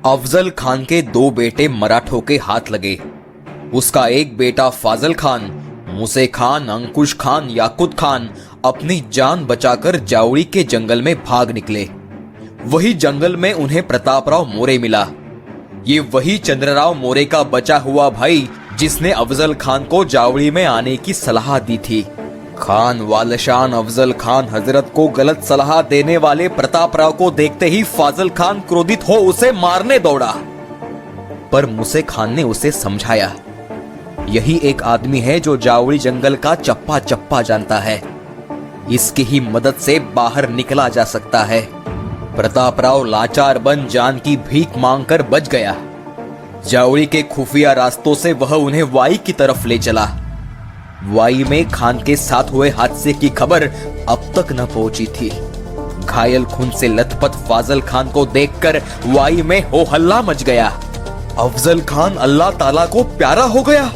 अफजल खान के दो बेटे मराठों के हाथ लगे। उसका एक बेटा फाजल खान, मूसे खान, अंकुश खान, याकुत खान अपनी जान बचाकर जावड़ी के जंगल में भाग निकले। वही जंगल में उन्हें प्रतापराव मोरे मिला। ये वही चंद्रराव मोरे का बचा हुआ भाई जिसने अफजल खान को जावड़ी में आने की सलाह दी थी। खान वालशान अफजल खान हजरत को गलत सलाह देने वाले प्रतापराव को देखते ही फाजल खान क्रोधित हो उसे मारने दौड़ा, पर मूसे खान ने उसे समझाया, यही एक आदमी है जो जावड़ी जंगल का चप्पा चप्पा जानता है, इसकी ही मदद से बाहर निकला जा सकता है। प्रतापराव लाचार बन जान की भीख मांगकर बच गया। जावड़ी के खुफिया रास्तों से वह उन्हें वाई की तरफ ले चला। वाई में खान के साथ हुए हादसे की खबर अब तक न पहुंची थी। घायल खून से लथपथ फाजल खान को देखकर वाई में हो हल्ला मच गया। अफजल खान अल्लाह ताला को प्यारा हो गया,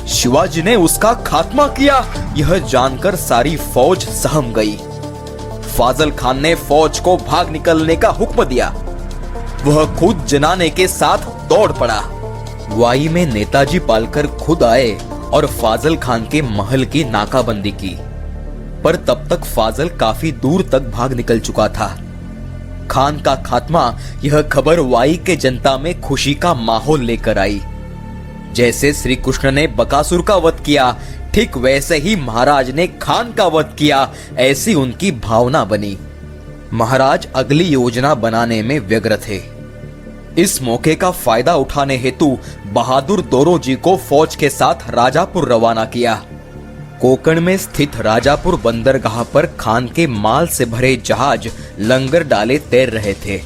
शिवाजी ने उसका खात्मा किया, यह जानकर सारी फौज सहम गई। फाजल खान ने फौज को भाग निकलने का हुक्म दिया। वह खुद जनाने के साथ दौड़ पड़ा। वाई में नेताजी पालकर खुद आए और फाजल खान के महल की नाकाबंदी की, पर तब तक फाजल काफी दूर तक भाग निकल चुका था। खान का खात्मा, यह खबर वाई के जनता में खुशी का माहौल लेकर आई। जैसे श्री कृष्ण ने बकासुर का वध किया, ठीक वैसे ही महाराज ने खान का वध किया, ऐसी उनकी भावना बनी। महाराज अगली योजना बनाने में व्यग्र थे। इस मौके का फायदा उठाने हेतु बहादुर दोरोजी को फौज के साथ राजापुर रवाना किया। कोकण में स्थित राजापुर बंदरगाह पर खान के माल से भरे जहाज लंगर डाले तैर रहे थे।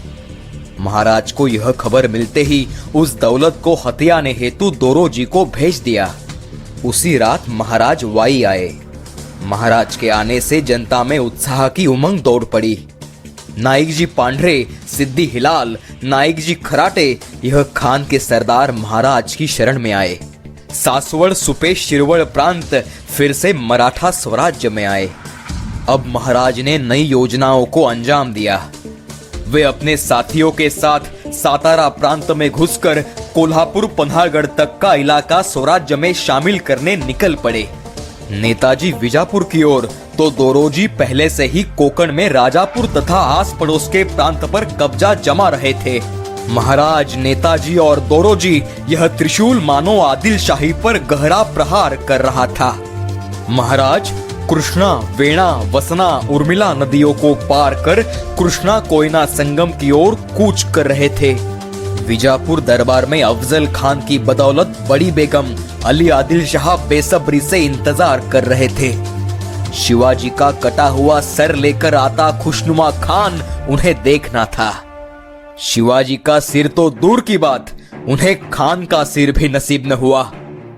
महाराज को यह खबर मिलते ही उस दौलत को हथियाने हेतु दोरोजी को भेज दिया। उसी रात महाराज वाई आए। महाराज के आने से जनता में उत्साह की उमंग दौड़ पड़ी। नाइक जी पांढरे, सिद्दी हिलाल, नाइक जी खराटे, यह खान के सरदार महाराज की शरण में आए। सासवड़, सुपे, शिरवड़ प्रांत फिर से मराठा स्वराज्य में आए। अब महाराज ने नई योजनाओं को अंजाम दिया। वे अपने साथियों के साथ सातारा प्रांत में घुसकर कोल्हापुर पन्हागढ़ तक का इलाका स्वराज्य में शामिल करने निकल पड़े। नेताजी बीजापुर की ओर तो दोरोजी पहले से ही कोकण में राजापुर तथा आस पड़ोस के प्रांत पर कब्जा जमा रहे थे। महाराज, नेताजी और दोरोजी, यह त्रिशूल मानो आदिल शाही पर गहरा प्रहार कर रहा था। महाराज कृष्णा, वेणा, वसना, उर्मिला नदियों को पार कर कृष्णा कोयना संगम की ओर कूच कर रहे थे। बीजापुर दरबार में अफजल खान की बदौलत बड़ी बेगम अली आदिल शाह बेसब्री से इंतजार कर रहे थे। शिवाजी का कटा हुआ सर लेकर आता खुशनुमा खान उन्हें देखना था। शिवाजी का सिर तो दूर की बात, उन्हें खान का सिर भी नसीब न हुआ।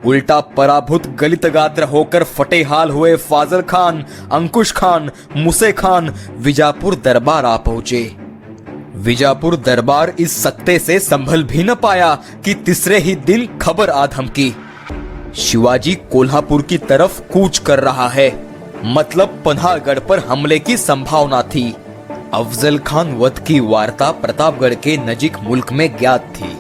उल्टा पराभूत गलित गात्र होकर फटे हाल हुए फाजल खान, अंकुश खान, मूसे खान बीजापुर दरबार आ पहुंचे। बीजापुर दरबार इस सत्ते से संभल भी न पाया कि तीसरे ही दिन खबर आ धमकी, शिवाजी कोल्हापुर की तरफ कूच कर रहा है, मतलब पन्हागढ़ पर हमले की संभावना थी। अफजल खान वध की वार्ता प्रतापगढ़ के नजीक मुल्क में ज्ञात थी,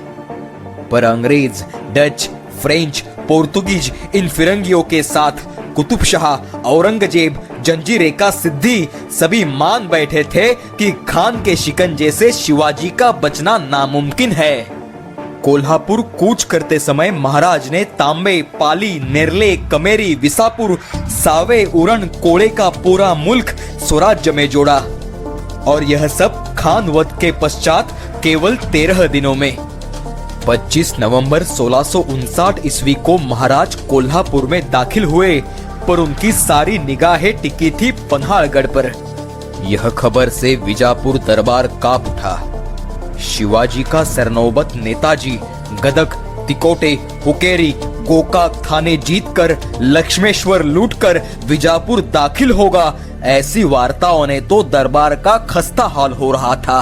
पर अंग्रेज, डच, फ्रेंच, पोर्तुगीज इन फिरंगियों के साथ कुतुब शाह, औरंगजेब, जंजीरे का सिद्दी सभी मान बैठे थे कि खान के शिकंजे से शिवाजी का बचना नामुमकिन है। कोल्हापुर कूच करते समय महाराज ने तांबे, पाली, नेरले, कमेरी, विसापुर, सावे, उरण, कोड़े का पूरा मुल्क स्वराज्य में जोड़ा, और यह सब खान वध के पश्चात केवल 13 दिनों में। 25 नवंबर 1659 ईस्वी को महाराज कोल्हापुर में दाखिल हुए, पर उनकी सारी निगाहें टिकी थी पन्हागढ़ पर। यह खबर से बीजापुर दरबार कांप उठा। शिवाजी का सरनौबत नेताजी गदग, तिकोटे, हुकेरी, गोकाक थाने जीतकर लक्ष्मेश्वर लूटकर बीजापुर दाखिल होगा, ऐसी वार्ताओं ने तो दरबार का खस्ता हाल हो रहा था।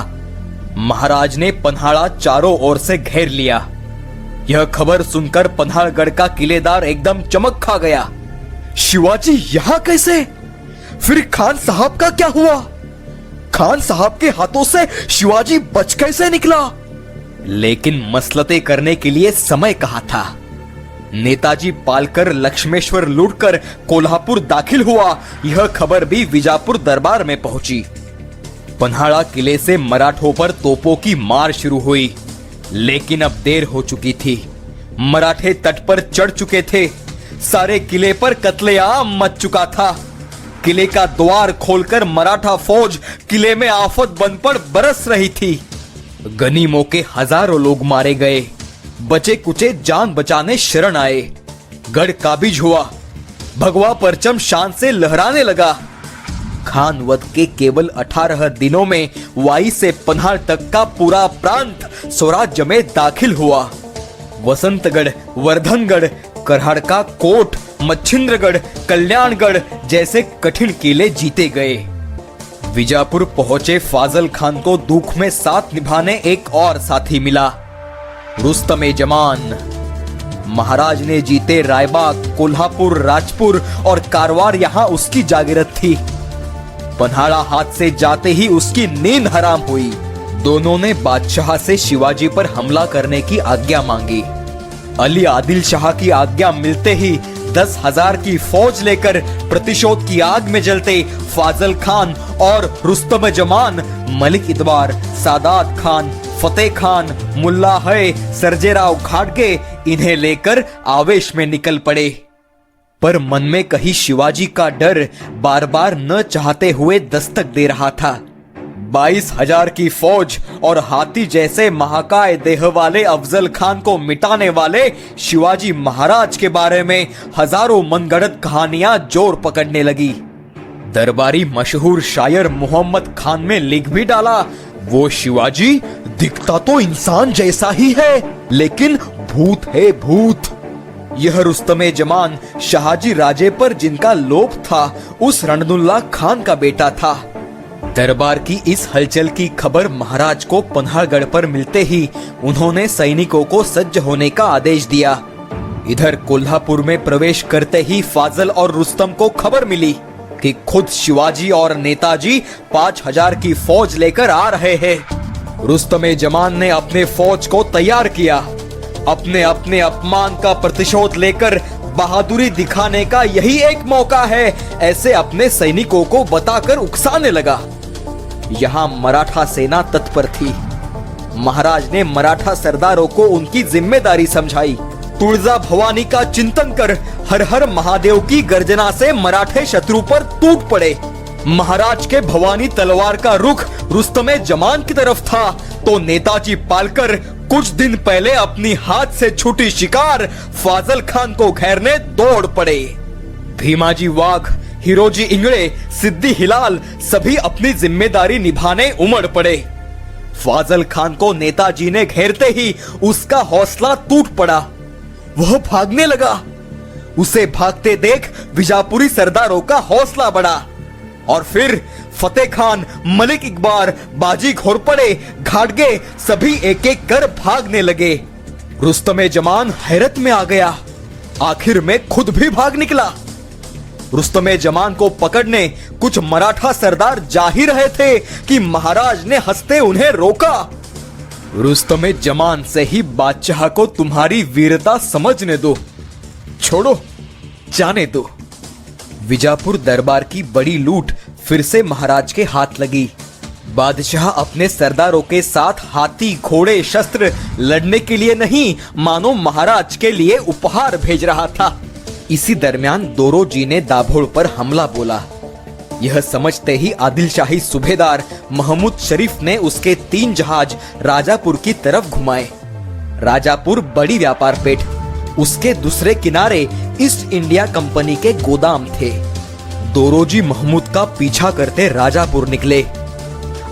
महाराज ने पन्हाड़ा चारों ओर से घेर लिया। यह खबर सुनकर पन्हाड़गढ़ का किलेदार एकदम चमक खा गया। शिवाजी यहाँ कैसे? फिर खान साहब का क्या हुआ? खान साहब के हाथों से शिवाजी बच कैसे निकला? लेकिन मसलते करने के लिए समय कहाँ था। नेताजी पालकर लक्ष्मेश्वर लूटकर कोल्हापुर दाखिल हुआ, यह खबर भी विजापुर दरबार में पहुंची। पन्हाड़ा किले से मराठों पर तोपों की मार शुरू हुई, लेकिन अब देर हो चुकी थी। मराठे तट पर चढ़ चुके थे, सारे किले पर कत्लेआम मच चुका था। किले का द्वार खोलकर मराठा फौज किले में आफत बन पर बरस रही थी। गनीमों के हजारों लोग मारे गए, बचे कुचे जान बचाने शरण आए। गढ़ काबिज हुआ, भगवा परचम शान से लहराने लगा। खान वध के केवल 18 दिनों में वाई से पन्हाड़ तक का पूरा प्रांत स्वराज्य में दाखिल हुआ। वसंतगढ़, वर्धनगढ़, करहड़का कोट, मच्छिंद्रगढ़, कल्याणगढ़ जैसे कठिन किले जीते गए। विजापुर पहुंचे फाजल खान को दुख में साथ निभाने एक और साथी मिला, रुस्तमे जमान। महाराज ने जीते रायबाग, कोल्हापुर, राजपुर और कारवार यहां उसकी जागीरत थी। पन्हाड़ा हाथ से जाते ही उसकी नींद हराम हुई। दोनों ने बादशाह से शिवाजी पर हमला करने की आज्ञा मांगी। अली आदिल शाह की आज्ञा मिलते ही 10,000 की फौज लेकर प्रतिशोध की आग में जलते फाजल खान और रुस्तम जमान, मलिक इतबार, सादात खान, फतेह खान, मुल्ला है, सर्जेराव खाड़गे इन्हें लेकर आवेश में निकल पड़े। पर मन में कहीं शिवाजी का डर बार बार न चाहते हुए दस्तक दे रहा था। 22,000 की फौज और हाथी जैसे महाकाय देह वाले अफजल खान को मिटाने वाले शिवाजी महाराज के बारे में हजारों मनगढ़ंत कहानियां जोर पकड़ने लगी। दरबारी मशहूर शायर मोहम्मद खान में लिख भी डाला, वो शिवाजी दिखता तो इंसान जैसा ही है, लेकिन भूत है भूत। यह रुस्तमे जमान शाहजी राजे पर जिनका लोभ था, उस रणदुल्ला खान का बेटा था। दरबार की इस हलचल की खबर महाराज को पन्हाड़गढ़ पर मिलते ही उन्होंने सैनिकों को सज्ज होने का आदेश दिया। इधर कोल्हापुर में प्रवेश करते ही फाजल और रुस्तम को खबर मिली कि खुद शिवाजी और नेताजी 5,000 की फौज लेकर आ रहे हैं। रुस्तमे जमान ने अपने फौज को तैयार किया। अपने अपने अपमान का प्रतिशोध लेकर बहादुरी दिखाने का यही एक मौका है, ऐसे अपने सैनिकों को बताकर उकसाने लगा। यहाँ मराठा सेना तत्पर थी। महाराज ने मराठा सरदारों को उनकी जिम्मेदारी समझाई। तुळजा भवानी का चिंतन कर हर हर महादेव की गर्जना से मराठे शत्रु पर टूट पड़े। महाराज के भवानी तलवार का रुख रुस्तमे जमान की तरफ था, तो नेताजी पालकर कुछ दिन पहले अपनी हाथ से छूटी शिकार फाजल खान को घेरने दौड़ पड़े। भीमाजी वाघ, हिरोजी इंगड़े, सिद्दी हिलाल सभी अपनी जिम्मेदारी निभाने उमड़ पड़े। फाजल खान को नेताजी ने घेरते ही उसका हौसला टूट पड़ा, वह भागने लगा। उसे भागते देख विजापुरी सरदारों का हौसला बढ़ा और फिर फतेह खान, मलिक इकबार, बाजी घोरपड़े, घाटगे सभी एक एक कर भागने लगे। रुस्तमे जमान हैरत में आ गया, आखिर में खुद भी भाग निकला। रुस्तमे जमान को पकड़ने कुछ मराठा सरदार जा ही रहे थे कि महाराज ने हंसते उन्हें रोका। रुस्तमे जमान से ही बादशाह को तुम्हारी वीरता समझने दो, छोड़ो जाने दो। विजापुर दरबार की बड़ी लूट फिर से महाराज के हाथ लगी। बादशाह अपने सरदारों के साथ हाथी, घोड़े, शस्त्र लड़ने के लिए नहीं, मानो महाराज के लिए उपहार भेज रहा था। इसी दरमियान दोरोजी ने दाभोल पर हमला बोला। यह समझते ही आदिल शाही सूबेदार महमूद शरीफ ने उसके 3 जहाज राजापुर की तरफ घुमाए। राजापुर बड़ी व्यापार पेठ, उसके दूसरे किनारे ईस्ट इंडिया कंपनी के गोदाम थे। दोरोजी महमूद का पीछा करते राजापुर निकले।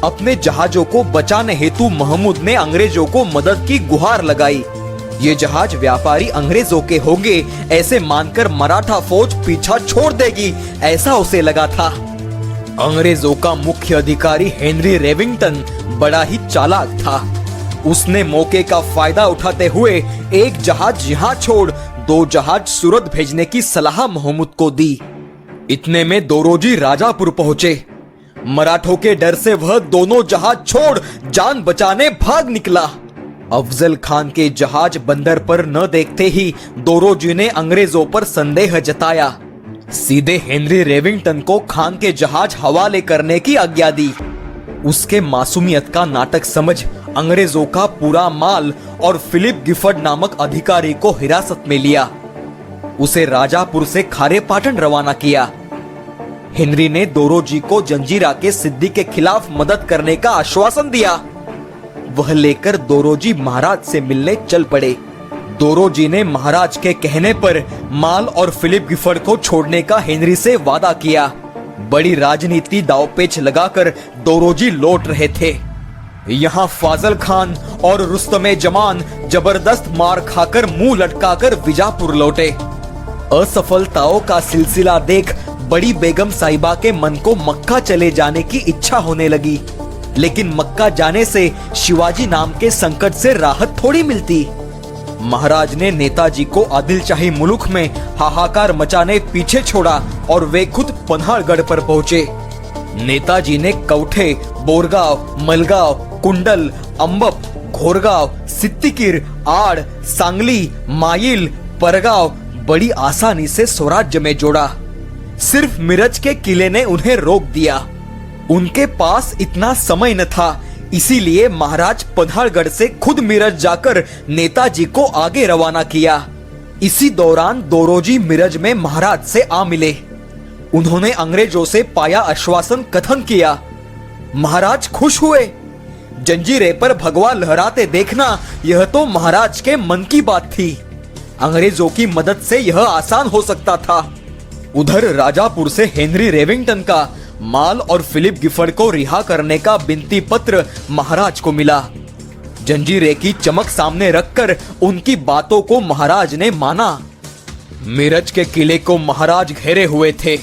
अपने जहाजों को बचाने हेतु महमूद ने अंग्रेजों को मदद की गुहार लगाई। ये जहाज व्यापारी अंग्रेजों के होंगे ऐसे मानकर मराठा फौज पीछा छोड़ देगी, ऐसा उसे लगा था। अंग्रेजों का मुख्य अधिकारी हेनरी रेविंगटन बड़ा ही चालाक था। उसने मौके का फायदा उठाते हुए एक जहाज यहाँ छोड़ 2 जहाज सूरत भेजने की सलाह महमूद को दी। इतने में दोरोजी राजापुर पहुंचे। मराठों के डर से वह दोनों जहाज छोड़ जान बचाने भाग निकला। अफजल खान के जहाज बंदर पर न देखते ही दोरोजी ने अंग्रेजों पर संदेह जताया। सीधे हेनरी रेविंगटन को खान के जहाज हवाले करने की आज्ञा दी। उसके मासूमियत का नाटक समझ अंग्रेजों का पूरा माल और फिलिप गिफर्ड नामक अधिकारी को हिरासत में लिया। उसे राजापुर से खारेपाटन रवाना किया। हेनरी ने दोरोजी को जंजीरा के सिद्दी के खिलाफ मदद करने का आश्वासन दिया। वह लेकर दोरोजी महाराज से मिलने चल पड़े। दोरोजी ने महाराज के कहने पर माल और फिलिप गिफर्ड को छोड़ने का हेनरी से वादा किया। बड़ी राजनीति दांवपेच लगाकर दोरोजी लौट रहे थे। यहाँ फाजल खान और रुस्तमे जमान जबरदस्त मार खाकर मुंह लटकाकर विजापुर लौटे। असफलताओं का सिलसिला देख बड़ी बेगम साहिबा के मन को मक्का चले जाने की इच्छा होने लगी, लेकिन मक्का जाने से शिवाजी नाम के संकट से राहत थोड़ी मिलती। महाराज ने नेताजी को आदिलशाही मुल्क में हाहाकार मचाने पीछे छोड़ा और वे खुद पन्हाड़गढ़ पर पहुंचे। नेताजी ने कौठे, बोरगांव, मलगांव, कुंडल, अंबप, घोरगांव, सित्तिकीर, आड़, सांगली, माइल, परगांव बड़ी आसानी से स्वराज्य में जोड़ा। सिर्फ मिरज के किले ने उन्हें रोक दिया। उनके पास इतना समय न था, इसीलिए महाराज पन्हाड़गढ़ से खुद मिरज जाकर नेताजी को आगे रवाना किया। इसी दौरान दोरोजी मिरज में महाराज से आ मिले। उन्होंने अंग्रेजों से पाया आश्वासन कथन किया। महाराज खुश हुए। जंजीरे पर भगवा लहराते देखना यह तो महाराज के मन की बात थी। अंग्रेजों की मदद से यह आसान हो सकता था। उधर राजापुर से हेनरी रेविंगटन का माल और फिलिप गिफर्ड को रिहा करने का बिनती पत्र महाराज को मिला। जंजीरे की चमक सामने रखकर उनकी बातों को महाराज ने माना। मिरज के किले को महाराज घेरे हुए थे।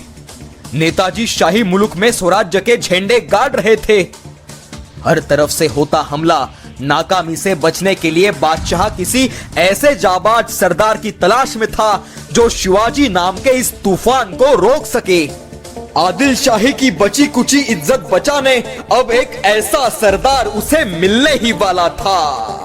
नेताजी शाही मुल्क में स्वराज्य के झंडे गाड़ रहे थे। हर तरफ से होता हमला। नाकामी से बचने के लिए बादशाह किसी ऐसे जाबाज सरदार की तलाश में था जो शिवाजी नाम के इस तूफान को रोक सके। आदिल शाही की बची कुची इज्जत बचाने अब एक ऐसा सरदार उसे मिलने ही वाला था।